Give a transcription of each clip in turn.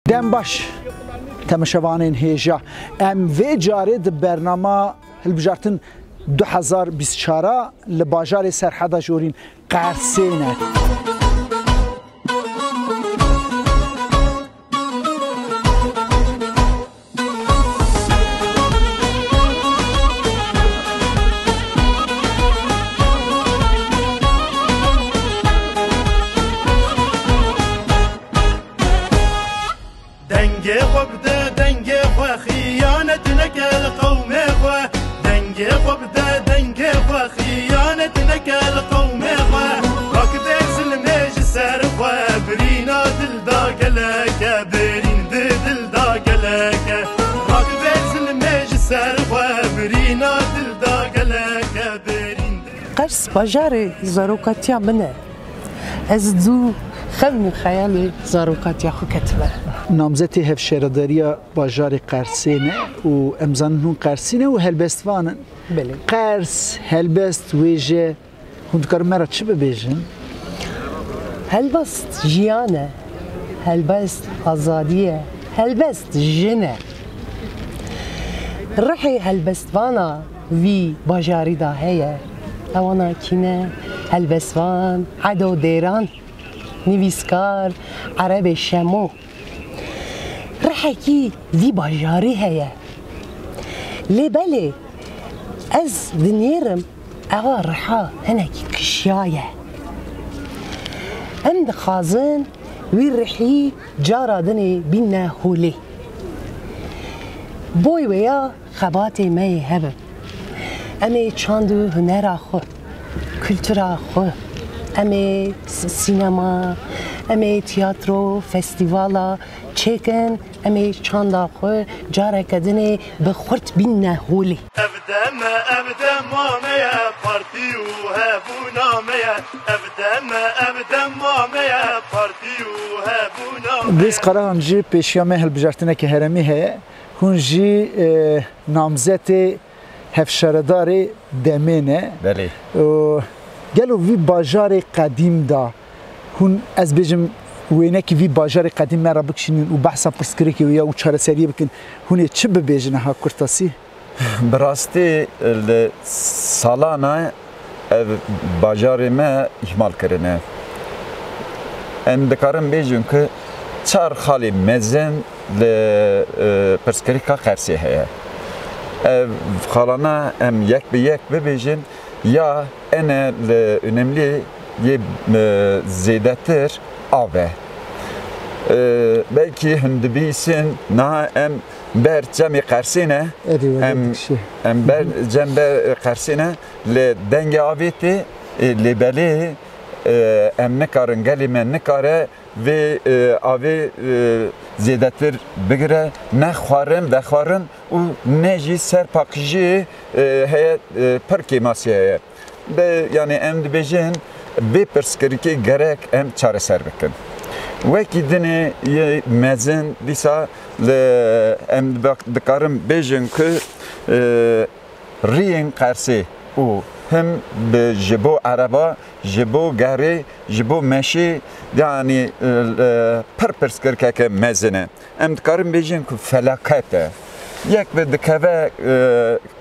دم باش تماشاوانین هیجا ام وی جاری د برنامه هلبجارتن 2024 لباجار سرحد جورین قرسینه قرس باجار زاروکاتیا منه از دو خم خیال زاروکاتیا خو کتمه نامزدی هفشارداری باجار قرسینه و امزان نون قرسینه و هلبستوانن بله قرس هلبست ویجه هندکار مرا چه ببیجن؟ هلبست جیانه هلبست آزادیه هلبست جنه رحی هلبستوانا وی باجاری دا هیه اوانا کینه هلبستوان عدو دیران نویسکار عرب شمو رحی کی وی باجاری هیه لی بله از دنیرم اوا رحا هنکی کشیایه ام دخازن وی رحی جارا دنی بینه هولی بوی ویا خباتی می هبه امی چاندو هنر خو کلتور خو امی سینما امی تیاترو فستیوالا چکن امی چاندا خو جاره کدنی بخورت بین نهولی ابدم مامیا پارتیو هبونا میا ابدم مامیا پارتیو هبونا بیس قرار هنجی پیشیامه هلبجارتنه که هرمی هه هنجی نامزد هفشارداری دمینه بله گلو وی باجار قدیم دا هون از بجم وینه که وی باجار قدیم مرا بکشینین و بحثا پرسکری که ویا و چاره سریه بکن هونه چه ببیجنه ها کرتاسی؟ براستی سالانه باجار ما احمال کرنه ام دکارم بیجون که چار خالی مزن پرسکری که قرسی هیا خالانه ام یک به یک ببیجن یا انه önemli یه زیدتر آبه belki hündübiysin na em ber cemi qarsine em ber cem ber qarsine le denge aveti le beli em nekarın gelime nekare ve abi زیادتر بگیره نه خوارم و خوارن و نجی سرپاکیجی هیات پرکی ماسیه به یعنی ام دبیجن به پرسکری که گرک ام چاره سر بکن وکی دنی یه مزن دیسا ام دکارم بیجن که رین قرسی و هم به جبو عربا جبو گری جبو مشی یعنی پرسکر که مزنه ام دکارم بیجن که فلاکته یک به دکوه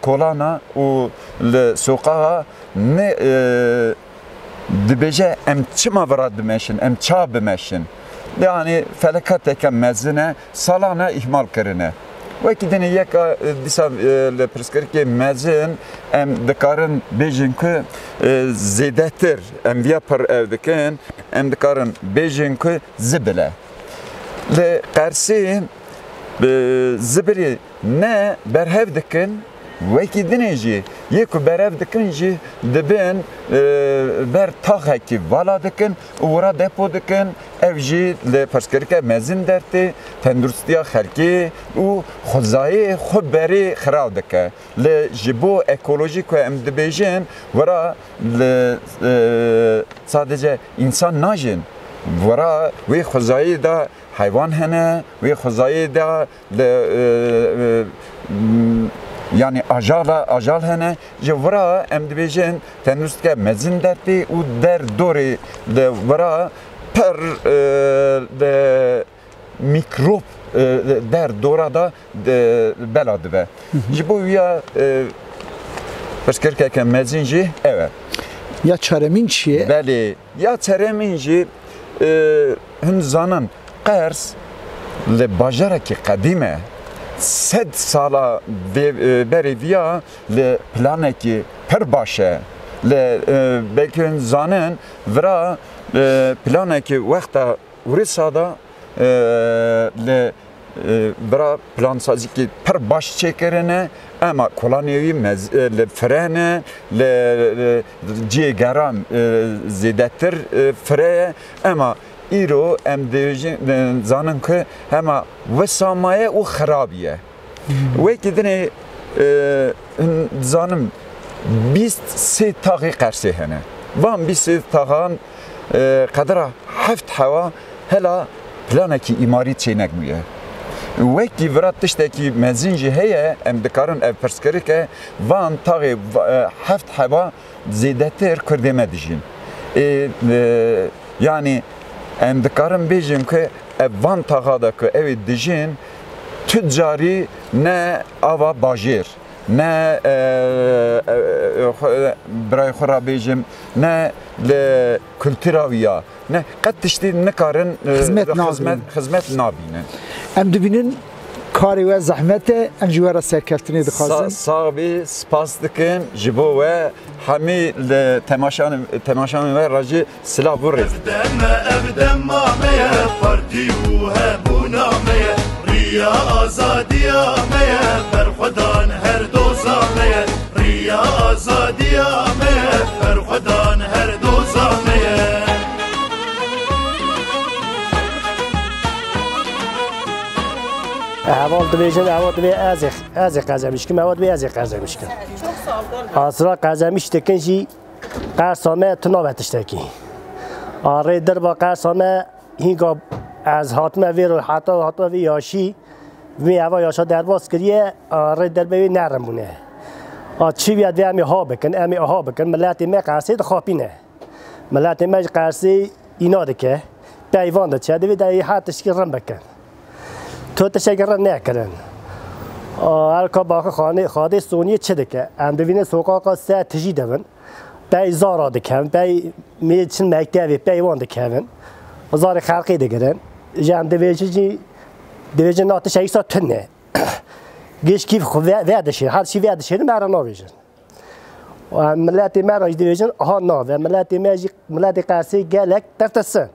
کولانا و لسوقها نه دبیجه ام چما وراد بمشن ام چا بمشن یعنی فلاکته که مزنه سالانه احمال کرنه وکی دنی یک دیسا لپرسکر که مزن ام دکارن بیجن که زیدتر ام ویا پر اودکن ام دکارن بیجن که زبله لقرسی زبری نه برهف دکن وکی دنیجی یکو برهف دکن جی دبین بر تاخه کی والا دکن ورا دپو دکن ev jî li perskerike mezin dertê tenduristiya xelkê û xwezayê xwe berê xirav dike. Li ji bo ekolojî ku em dibêjin wera li sadece însan najin. Wera wê xwezayê de hayvan hene, wê xwezayê de yani ajal hene ji wera em dibêjin tenduristike mezin dertê û der dorê de wera per mikrop در دوره دا بلاد به جبو یا پس کرد که مزینجی اوه یا چرمین چیه؟ بله یا چرمین جی هن زانن قرص لباجره که قدیمه 100 ساله بری ویا لپلانه که پر باشه بلکه هن زانن ورا پلانه که وقتا وری ساده برای پلان سازی که پر باش چکرنه اما کلانیوی فرهنه جیگرام زیادتر فره اما ایرو ام زانن که همه وسامایه و خرابیه وکی دنه زانم 23 تاقی قرصه هنه وام 23 تاقان قدره 7 هوا هلا پلانه که ایماری چینک میه وکی ورات تشتکی مزینجی هیه ام دکارن اف پرسکری که وان تاقی 7 هوا زیده تر کردیمه دیجین یعنی ام دکارن بیجیم که وان تاقا دا که اوی دیجین تجاری نه آوا باجیر نه برای خورا بیجیم نه لکلتراویا نه قد تشتی نکارن خدمت نابینن ام دبینن کاری و زحمت ام جوارا سرکفتنی دخوازن صاحبی سپاس دکن جبو و همی تماشان و راجی سلاح بورید ابدم مامه پارتی و هبونا مه ریا آزادی مه بر خدان هر دو زامه ریا آزادی مه بر خدان هر دو زامه اول دویژن اول دوی از قزمیش که مواد بی از قزمیش که آسرا قزمیش تکنجی قرصامه تناوتش تکی آره در با قرصامه هنگا از حاتمه وی رو حتی وی یاشی وی اول یاشا در باز کریه آره در بی نرمونه چی بیاد وی امی ها بکن ملت ما قرصی دخوابینه ملت ما قرصی اینا دکه پیوان ده چه دوی در حاتش که رم بکن تو تشکر نکردن. الکا باخ خانه سونی چه دکه؟ اندوینه سوقا سه تجی دون. بای زارا دکن، بای میچن مکتبی بای وان دکن. زار خالقی دکن. جام دویجی نات شیء ساتنه. گیش کیف خو وادشه، هر چی وادشه مرا ناویجن. و ملت مرا دویجن آها ناو، ملت قاسی گلک ترتسن.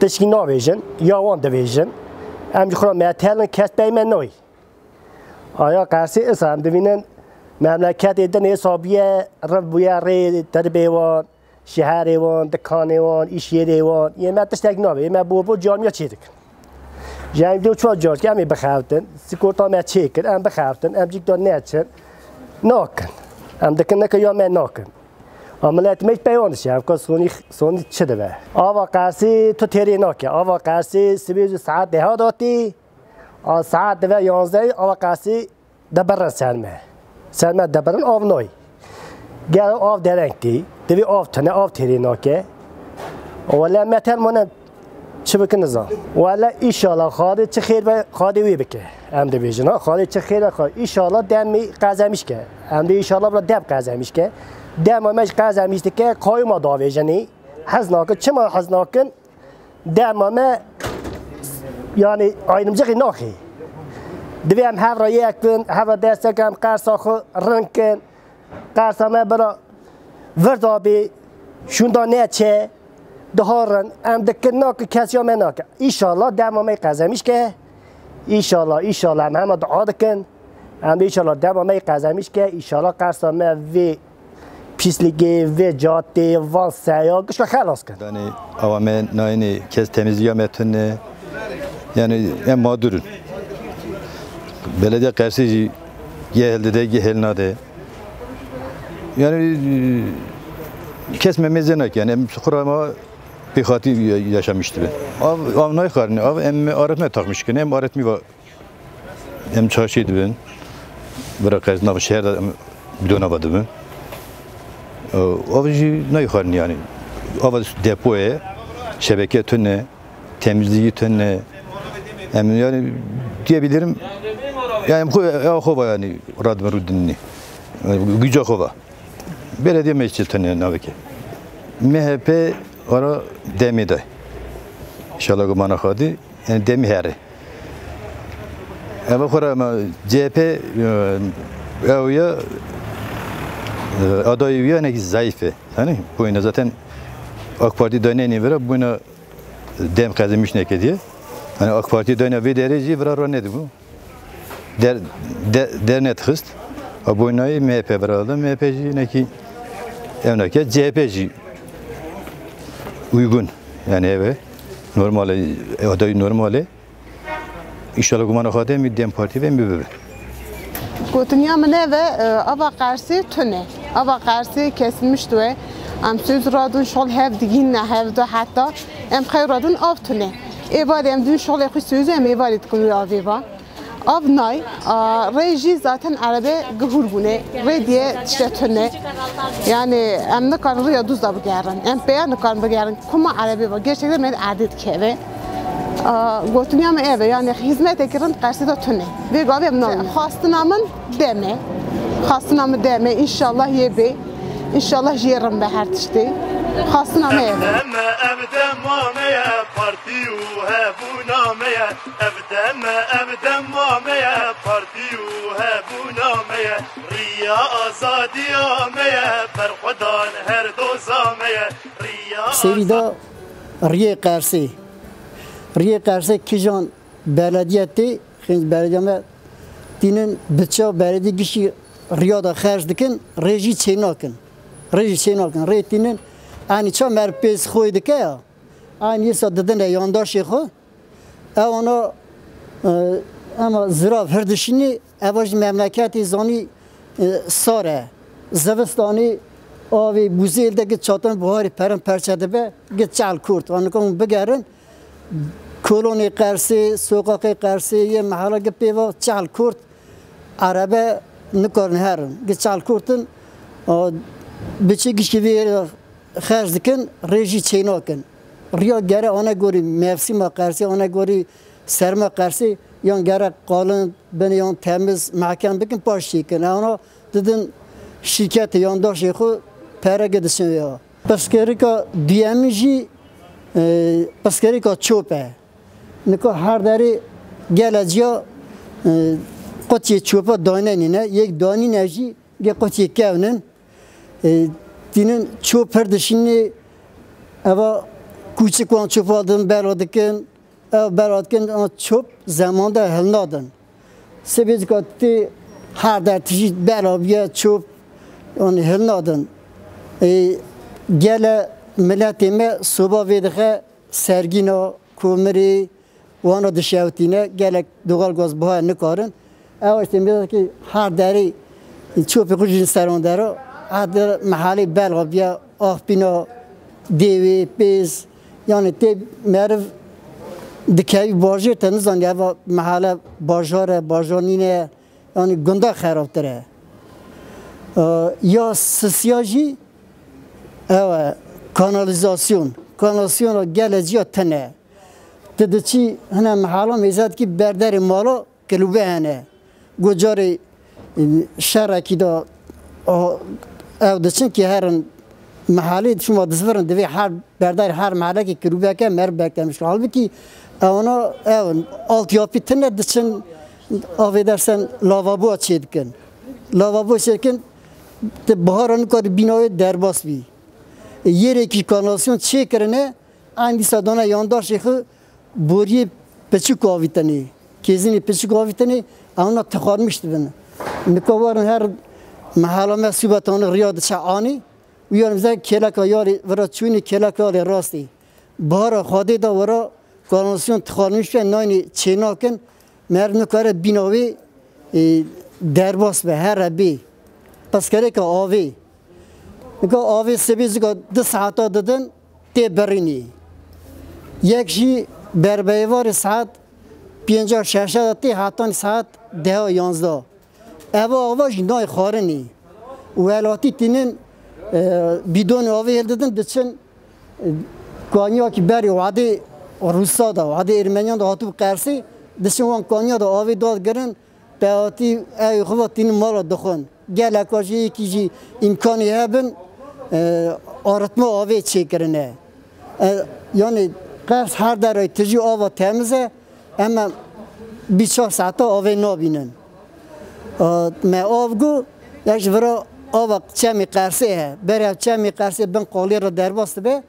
تشکی ناویجن، یا وان دویجن. ام خورم معتلن کس بیمن نوی. آیا قرصی اسم دوینن مملکت دنیا حسابیه ربویا ری دربیوان شهریوان دکانیوان ایشیریوان یه متش تکنابه یه مبوبو جامعه چیدک. جامعه دو چوار جار که امی بخوابتن سکوتا می چیکن ام بخوابتن ام جیک دار نچن ناکن ام دکن نکه یا من ناکن. عملیات میت پیوندش هم که سونی چه دوه. آوا قرصی تو تری ناکه. آوا قرصی سبیز ساعت ده داتی. ساعت دوه 11 آوا قرصی دبرن سرمه دبرن آو نوی. گر آو درنگی. دوی آو تنه آو تری ناکه. ولی متر منم چه بکن نزان. ولی ایشالا خاله چه خیر و خاله وی بکه. ام دویجنا خاله چه خیر خاله. ایشالا دمی قزمیش که. ام دو ایشالا برا دم قزمیش که. دم ماش قازم میشه که کای ما داویجنی حزناک چما حزناکن دم ما یعنی آینم جگی ناخی دویم هر را یک کن هر دست کم قرصا خو رنکن قرصا ما برا وردابی شوندانه چه دهارن ام دکن ناک کسی هم ناک ایشالله دم ما قازمیش که ایشالله هم دعا دکن ام ایشالله دم ما قازمیش که ایشالله قرصا ما وی پیسلیگی و جاده و سیاه گوش خلاص کرد. یعنی آوامه ناینی کس تمیزی میتونه یعنی مادرون. بلده قرصی یه هل ده یه هل نده. یعنی کس میزه نک یعنی خورا ما بخاطی yaşamıştı ben. Av ney karnı av em öğretmen takmış ki em öğretmi var. Em çalışıydı ben. Bırak nav şehirde bidona vardı ben. Avcı ney karnı yani. Av depoya şebeke tünne temizliği tönne yani diyebilirim yani kova yani radme rudinni güce kova belediye meclisi tönne navike MHP ara demide inşallah kumana khadi yani demi heri ama kora CHP ya adayı yani ki zayıfı hani bu yine zaten AK Parti döneni vere bu yine dem kazanmış ne diye hani AK Parti döne ve derece vere ne bu dernet hıst bu yine MHP vere MHP'ci ne ki evnake CHP'ci uygun yani eve normal adayı normal inşallah kumana khade mi dem parti ve mi Gotunya mene ve ava karşı tüne. Ava karşı kesilmişti ve am söz radun şol hev digin ne hev de hatta em khayradun av tüne. Evade em dün şol yakı sözü em evade tkunu aveva. Av nay reji zaten arabe gehur bune. Re diye işte tüne. Yani em ne kan rüya duz da bu gerin. Em beyan ne kan bu gerin. Kuma arabe var. Gerçekten ben adet keve. Gotunya mı eve yani hizmet ekirin karşıda tüne. Ve gavem ne? Hastanamın deme. Hastanamı deme inşallah yebe. İnşallah yerim be her tişte. Hastanamı eve. Evde mameye partiyu hebu nameye. Evde mameye partiyu hebu nameye. Riya azadiyameye. Berhudan her dozameye. Sevida riye karşı. Riye karşı kijan belediyeti, şimdi belediyeme dinin bütçe belediye kişi riyada xerç dikin, reji çeynakin. Reji çeynakin. Reytinin ani çam merpez xoy dike ya. Ani yesa dedin yandaşı xo. Ona ama zirav herdişini evaj memleketi zani sare. Zavistani avi buzeldeki çatan buhari perim perçede be git çal kurt. Anıkon begerin koloni qarsi, sokaqi qarsi, ye mahala gepeva çal kurt arabe nikarn herin. Git çal kurtun biçi gişkivi xerç dikin, reji çeynakin. Riya gere ona göre mevsima qarsi, ona göre serma qarsi, yan gere qalın, beni yan temiz mahkem bikin paş çekin. Ona dedin şirketi yandaş xo pere gidişin ya. Paskerika diyemici paskerika çope. Niko her deri geleceğe قطعه چوبا دانه نینه یک دانی نجی یک قطعه کهنن دینن چوب پردشینی اوا کوچک وان چوب آدم برادکن برادکن چوب زمان ده هل نادن سبز کاتی هر در تیجی برابیه چوب آن هل نادن گله ملتی ما صبح ویدخه سرگینا کومری وانا دشاوتینه گله دوغال گاز باه نکارن اوشتیم بیاد که هر دری چوب کجی سران درو هر در محلی بلغابیا آخبینا دیوی پیز یعنی تی مرو دکایی باجر تنزان یا محل باجانینه یعنی گنده خراب تره یا سیاجی او کانالیزاسیون گلجی تنه تدچی هنه محلا میزد که بردر مالا کلوبه هنه گجاری شرکی دا او دچن که هر محلی شما دستورن دوی هر بردر هر محله که کلوبه که مر بکتمش حالا که اونا اون آلتیاپی تنه دچن آوی درسن لاوابو چید کن لاوابو چید کن بهاران کار بینای درباس بی یه کی کانالاسیون چه کرنه این دیسادانه یانداشی خو بوری پچوک آویتنی کیزینی پچوک آویتنی اونا تخارمشت بینه نکوارن هر محله مسئولیتان ریاد چعانی ویارم زن کلاک یاری ورا چونی کلاک یاری راستی بارا خاده دا ورا کانالاسیون تخارمشت بینه ناینی چینا کن مرد نکاره بیناوی درباس به هر بی پس کره که آوی نکه آوی سبیزی که 2 ساعت دادن تی برینی یک جی بربیوار ساعت 50-60 تی هاتان ساعت 10-11 اوا آواج نای خارنی ولاتی تینن بیدون آوی هل دادن دچن کانیا که بری وعده روسا دا هدی ارمنیان دا هاتو قرسی دشوان کانیا دا آوی داد گرن به هاتی ای خواه تین مالا دخون گل اکاجی یکی امکانی هبن آرتما آوی چه کرنه یعنی قرص هر درای تجی آوا تمیزه اما 24 ساعت آوی نابینن ما آوگو یکش ورا آوا چمی قرصه ها برای چمی قرصه بن قالی را در باست به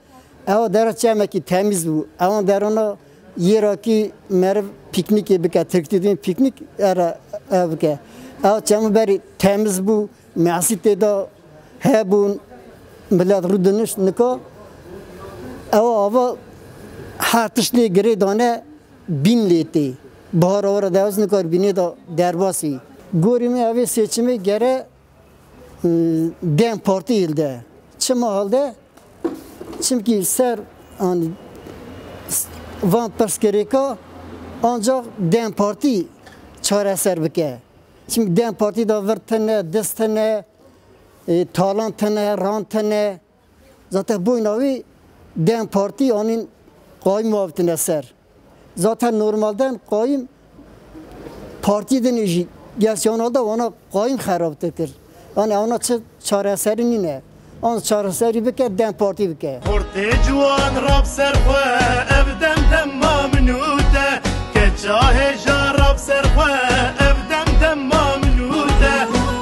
او در چمی که تمیز بود اون در اونا یه را که مرو پیکنیک بکه ترکتی دیم پیکنیک ارا بکه او چمی بری تمیز بود معصی تیدا هبون ملت رو دنش نکا او آوا هر تشنی گری دانه بین لیتی بهار آورا دوز نکار بینی دا در باسی گوری می اوی سیچمی گره دم پارتی hilde. Çima halde? Çünkü ser van perskereka ancak dem parti çareser bike. Çünkü dem parti da vertene, destene, talantene, rantene. Zaten bu navi dem parti onun qaim muavetine ser. Zaten normalden qaim partiden iş gelşanalda ona qaim xarabtır. Yani ona çareseri ne? Onun çareseri bike dem parti bike. Porte juan rab serxwe evdem demma minute keçahe jarab serxwe evdem demma minute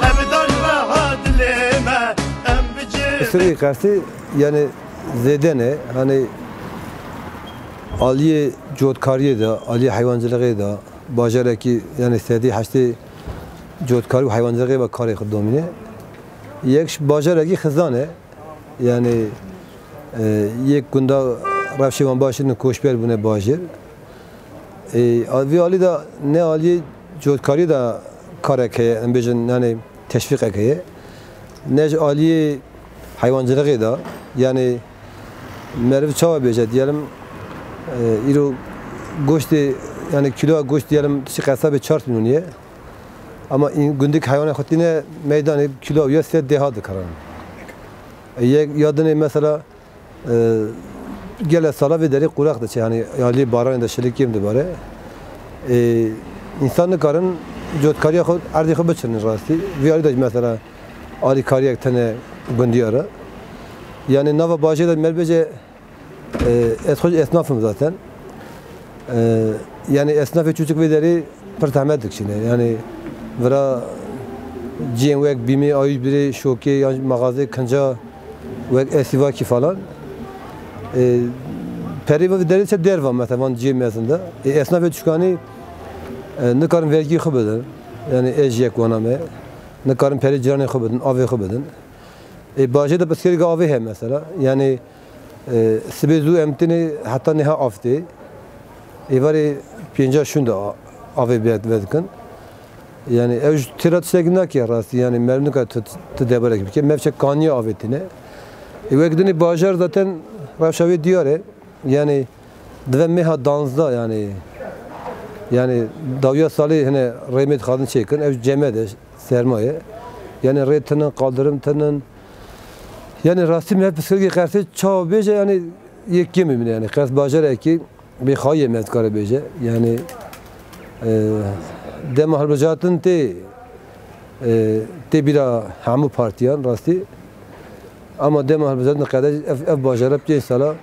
evdan ve hadleme em bici. Sırrı karşı yani zedene hani aliye codkariye da aliye hayvancılığı da bacaraki yani sedi haşti codkari ve hayvancılığı ve kari xuddomine یک باجرگی خزانه یعنی یک گنده رفشیوان باشد نه کوشبر بونه باجر وی عالی دا نه عالی جودکاری دا کاره که امبیجن یعنی تشویق که نه عالی حیوانجلقی دا یعنی مرو چاوا بیجه دیالم ایرو گوشت یعنی کیلو گوشت دیالم تشی قصاب 4 میلیونیه ama günlük hayvan xutine meydanı kilo ya set dehadı karan. Yadını mesela gele sala ve deri kurak da yani yali baran da şelik kimdi bare. İnsanı karın jotkariye xud ardı xud bçın rasti. Viyali da mesela ali kariye tane gündiyara. Yani nava baje da melbece esnafım zaten. Yani esnafı çocuk ve deri pertamedik şimdi. Yani ورا جیم وک بیمی آیج بری شوکی یا مغازه کنجا وک اسیوا کی فلان پری و دری چه در و مثلا جیم مثلا اسناف چکانی نکارن vergi خوب بدن یعنی اجیک ونامه نکارن پری جرانی خوب بدن آوی خوب بدن باجه ده بسیاری که آوی هم مثلا یعنی سبزو امتنی حتی نه آفته ایواری 50 شونده آوی بیاد کن yani ev tirat segna ki rasti yani memnun ka tedbir gibi ki mevçe kaniye avetine evgidini bajar zaten rafşavi diyor yani dve meha dansda yani davya sali hani rahmet kadın çekin ev cemede sermaye yani retinin kaldırımtının yani rasti mev psikoloji karşı çav beje yani yekim yani kas bajar ki bir khaye mezkar beje yani dem harbacatın te bira hamu partiyan rasti ama dem harbacatın kadar ev bajarap ce sala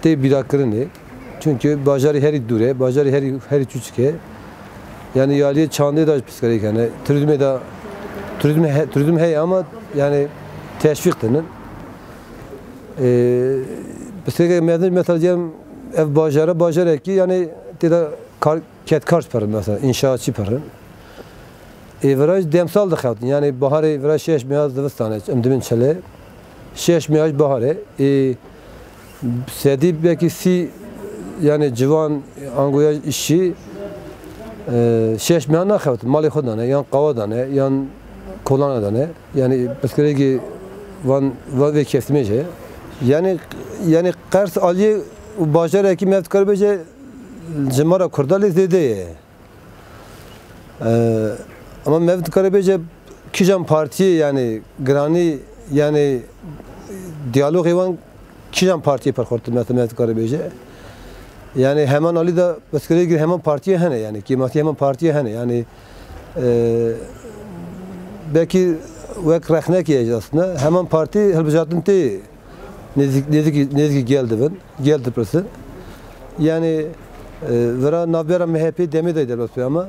te bira kırını çünkü bajarı her dure bajarı her çuçke yani yaliye çandı da psikolojik yani turizm hey ama yani teşviktenin psikolojik mesela diyelim ev bajarı ki yani te da ket karş parın mesela inşaatçı parın. Viraj demsal da xaltın yani baharı viraj 6 miyaz divistane imdimin çele 6 miyaz baharı sedi belki si yani civan angoya işi 6 miyaz na xaltın mali xudane yan qavadane yan kolanadane yani psikolojik van ve kesmece yani qars ali bajarı ki mevtkar beje Cemara Kurdali dedi. Ama Mevlüt Karabeyce Kijan Parti yani Grani yani diyalog evan Kijan Parti perxortu Mevlüt Karabeyce. Yani hemen Ali da baskıya gir hemen partiye hene yani kimati hemen partiye hene yani belki vek rahnek yiyeceğiz aslında hemen parti helbecatın te nezik geldi ben geldi pırsı yani vera nabera MHP demedeydi basıyor ama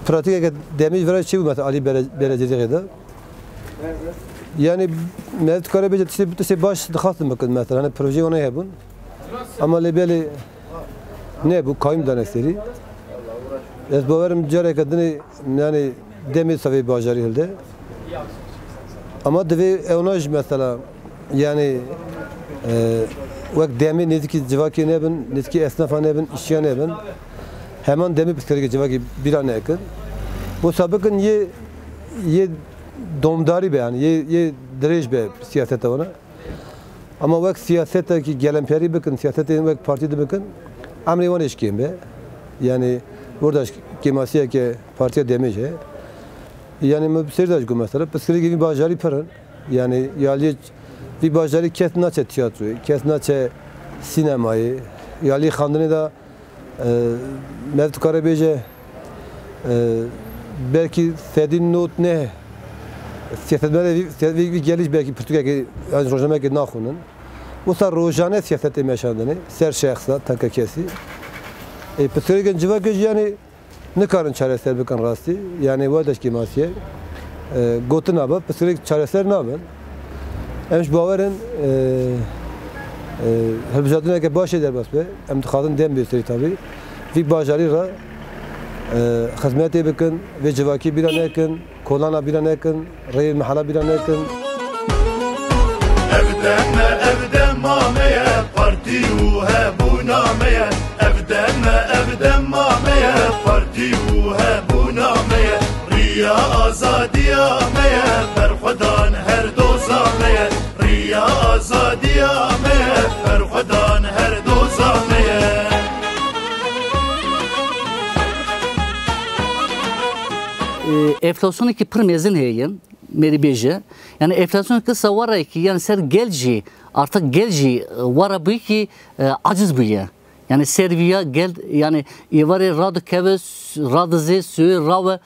pratik demiş vera şey bu mesela Ali Belediyesi'de yani Mevlüt Karabey'de işte baş dıkastım bakın mesela hani proje ona yapın ama lebeli ne bu kayyum danesleri ez bavarım cari kadını yani demir savi bacarı hilde ama deve onaj mesela yani vak demir nediki civaki ne bin nediki esnafa ne bin işçiye ne bin hemen demir psikolojik civaki bir an yakın bu sabıkın ye domdari be yani ye direj be siyasete ona ama vak siyasete ki gelen peri bakın siyasete vak partide bakın amri van eşkiyim be yani burada kimasiye ki partiye demece yani mübsirdaş bu mesela psikolojik gibi bacarı paran yani yali bir bacarı kes naçe tiyatroyu kes naçe sinemayı yali khandını da Mevlüt Karabey'e belki sedin not ne siyasetmede bir geliş belki Türkiye'ye yani rojamek nakhunun bu sar rojane siyasete meşandını ser şahsa takakesi psikolojik cevap yani ne karın çaresel bir kan rastı yani vadaş ki masiye gotun aba psikolojik çaresel ne yapın emş bavarın helbecatına ki baş eder bas be emtihadın dem bir seri tabi bir bacarı ra hizmeti bakın ve cevaki bir an yakın kolana bir an yakın reyil mahala bir an yakın evden mameye parti uhe bu nameye evden mameye parti uhe bu nameye riya azadiya meye berhudan her dozameye riya azadiya meye berhudan her dozameye enflasyonu ki pır mezin heyin meri beje yani enflasyon ki savara ki yani ser gelci artık gelci vara bu ki aciz bu ya yani serviya gel yani ivari rad keves radze sü rav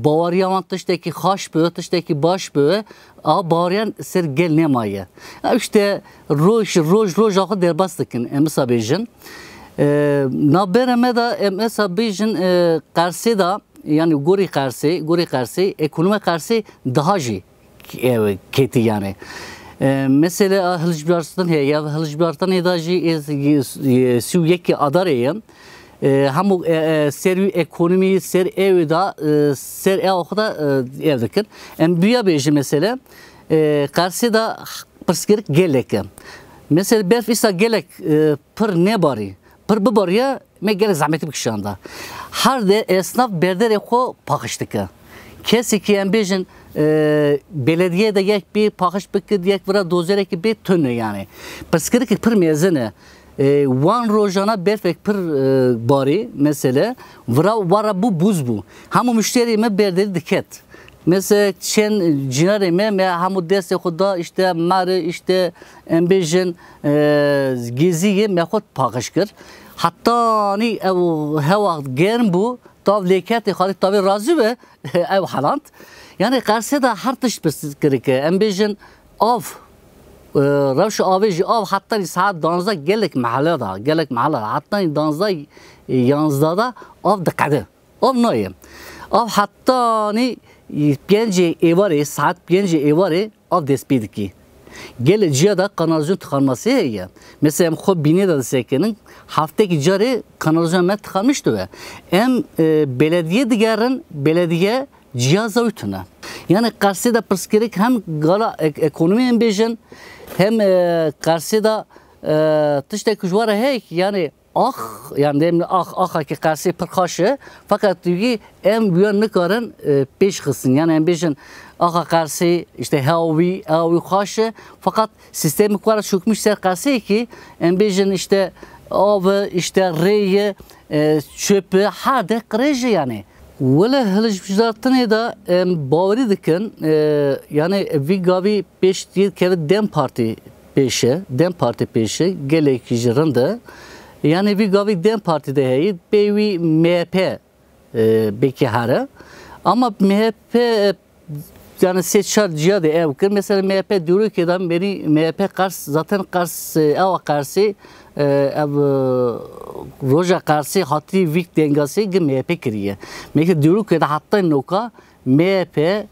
Bavariya mantıçtaki haş bö tıştaki baş bö a Bavariyan ser gel ne maye işte roj akı derbastıkin emsa bejin nabereme da emsa bejin karşı da yani gori karşı ekonomi karşı daha ji keti yani mesela Hılcıbars'tan ya Hılcıbars'tan edacı Suviyeki adarayım hamu seri ekonomi ser evda ser evda evdekin en büyük bir mesela karşı da psikolojik gelek mesela berf ise gelek per ne bari per bu bariye me gelek zahmeti bir şanda her de esnaf berdere ko pakıştık kesi ki en bejin belediye de yek bir pakış bıkkı diyek vira dozerek bir tönü yani psikolojik per mezene Van rojana berfek pır bari mesela vara bu buz bu. Hamu müşterime berderi diket. Mesela çen cinareme me hamu deste kuda işte marı işte embejin geziye mekot pakışkır. Hatta ni hava germ bu tav lekati halit tabi razı ve ev halant. Yani karşıda her tış psikolojik embejin av روش آویج آب حتی ساعت 12 گلک محله دا گلک محله حتی 12 11 آب دکده آب نایم آب حتی نی 5 ایواری saat 5 ایواری آب دست بیاد کی gel cihada kanalizasyon tıkanması ya mesela xo bine de sekenin haftaki cari kanalizasyon met tıkanmıştı ve hem belediye diğerin belediye cihaza ütüne yani karşıda psikolojik hem gala ekonomi hem bejin hem karşıda tışta kujvara hey yani yani demli ki karşı perkaşı fakat diyor hem büyük ne karın peş kısın yani hem bejin karşı işte havi kaşı fakat sistemi kadar çökmüşler karşı ki hem bejin işte av işte reye çöpü hadi kırıcı yani ولا هلجبجارتنه دا باوری دکن یعنی وی گاوی پیش دید که دم پارتی peşe, Dem Parti peşe gelek jirinde. Yani bir gavi Dem Parti'de heyi, bevi MHP beki hara. Ama MHP yani seçer cihadı ev kır. Mesela MHP diyor ki adam beni MHP karşı zaten karşı ev karşı ev roja karşı hati vik dengesi ki MHP kiriye. Mesela diyor ki hatta noka MHP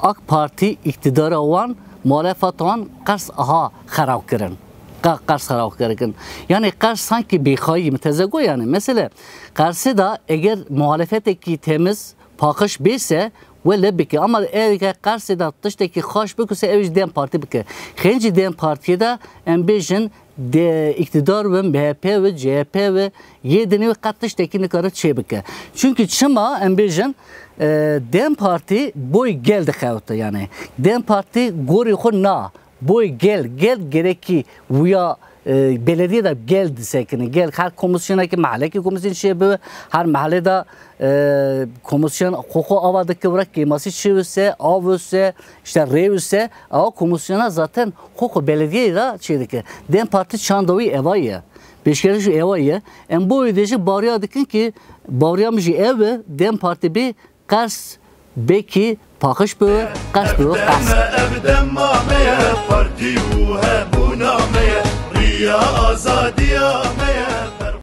AK Parti iktidara olan muhalefet olan karşı aha xarab kırın. Karşı xarab kırın. Yani karşı sanki beyxayi mütezego yani. Mesela karşı da eğer muhalefetteki temiz pakış beyse ولا بك اما اذا قرص دا تشتكي خاش بك سيج ديم بارتي بك خنج ديم بارتي دا امبيجن de iktidar ve MHP ve CHP ve yedini ve katıştaki ne kadar şey bike. Çünkü çıma ambition Dem Parti boy geldi kavta yani. Dem Parti gori khona boy gel gereki veya belediye de geldi sekini gel her komisyona ki mahalle ki komisyon şey be her mahallede komisyon hukuku avadaki bırak ki masih şivse avse işte revse o komisyona zaten hukuku belediye de şeydeki Dem Parti çandavi evaya beşkere şu evaya en bu ödeci barya dikin ki baryamış ev Dem Parti bir kars beki pakış be kars be يا آزادي يا